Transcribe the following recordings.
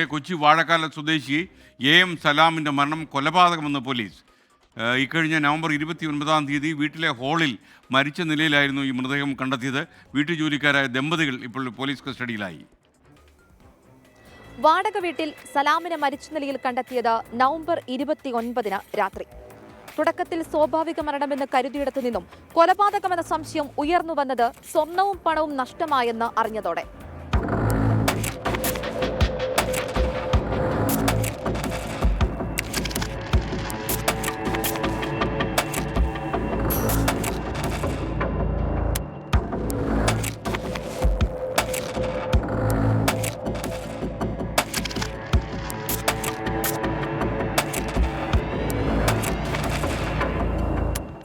കൊച്ചി വാഴക്കാല സ്വദേശി എം സലാമിൻ്റെ മരണം കൊലപാതകമെന്ന് പോലീസ്. ഇക്കഴിഞ്ഞ നവംബർ 29-ാം തീയതി വീട്ടിലെ ഹാളിൽ മരിച്ച നിലയിലായിരുന്നു ഈ മൃതദേഹം കണ്ടെത്തിയത്. വീട്ടുജോലിക്കാരായ ദമ്പതികൾ ഇപ്പോൾ പോലീസ് കസ്റ്റഡിയിലായി. വാടക വീട്ടിൽ സലാമിനെ മരിച്ച നിലയിൽ കണ്ടെത്തിയത് നവംബർ 29-ന് രാത്രി. തുടക്കത്തിൽ സ്വാഭാവിക മരണമെന്ന് കരുതിയിടത്തു നിന്നും കൊലപാതകമെന്ന സംശയം ഉയർന്നു വന്നത് സ്വർണവും പണവും നഷ്ടമായെന്ന് അറിഞ്ഞതോടെ.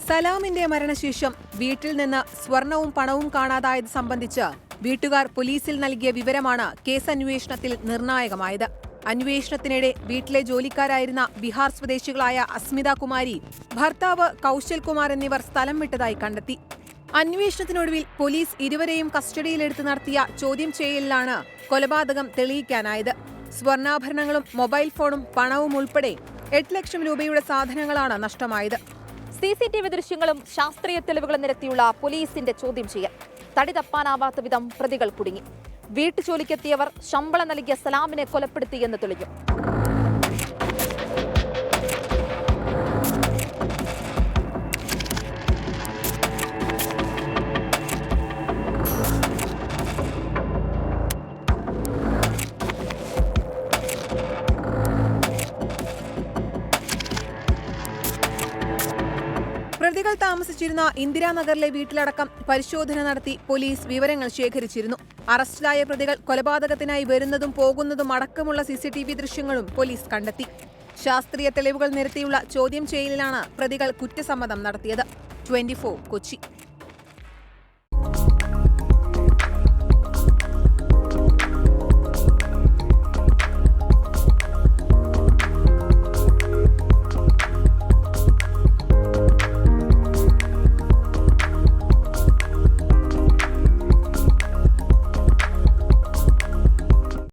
സലാമിന്റെ മരണശേഷം വീട്ടിൽ നിന്ന് സ്വർണവും പണവും കാണാതായത് സംബന്ധിച്ച് വീട്ടുകാർ പോലീസിൽ നൽകിയ വിവരമാണ് കേസന്വേഷണത്തിൽ നിർണായകമായത്. അന്വേഷണത്തിനിടെ വീട്ടിലെ ജോലിക്കാരായിരുന്ന ബീഹാർ സ്വദേശികളായ അസ്മിത കുമാരി, ഭർത്താവ് കൗശൽ കുമാർ എന്നിവർ സ്ഥലം വിട്ടതായി കണ്ടെത്തി. അന്വേഷണത്തിനൊടുവിൽ പോലീസ് ഇരുവരെയും കസ്റ്റഡിയിലെടുത്ത് നടത്തിയ ചോദ്യം ചെയ്യലിലാണ് കൊലപാതകം തെളിയിക്കാനായത്. സ്വർണ്ണാഭരണങ്ങളും മൊബൈൽ ഫോണും പണവും ഉൾപ്പെടെ 8 ലക്ഷം രൂപയുടെ സാധനങ്ങളാണ് നഷ്ടമായത്. CCTV ദൃശ്യങ്ങളും ശാസ്ത്രീയ തെളിവുകളും നിരത്തിയുള്ള പോലീസിന്റെ ചോദ്യം ചെയ്യൽ. തടി തപ്പാനാവാത്ത വിധം പ്രതികൾ കുടുങ്ങി. വീട്ടുജോലിക്കെത്തിയവർ ശമ്പളം നൽകിയ സലാമിനെ കൊലപ്പെടുത്തിയെന്ന് തെളിഞ്ഞു. പ്രതികൾ താമസിച്ചിരുന്ന ഇന്ദിരാനഗറിലെ വീട്ടിലടക്കം പരിശോധന നടത്തി പോലീസ് വിവരങ്ങൾ ശേഖരിച്ചിരുന്നു. അറസ്റ്റിലായ പ്രതികൾ കൊലപാതകത്തിനായി വരുന്നതും പോകുന്നതും അടക്കമുള്ള CCTV ദൃശ്യങ്ങളും പോലീസ് കണ്ടെത്തി. ശാസ്ത്രീയ തെളിവുകൾ നിരത്തിയുള്ള ചോദ്യം ചെയ്യലിലാണ് പ്രതികൾ കുറ്റസമ്മതം നടത്തിയത്. 24 കൊച്ചി.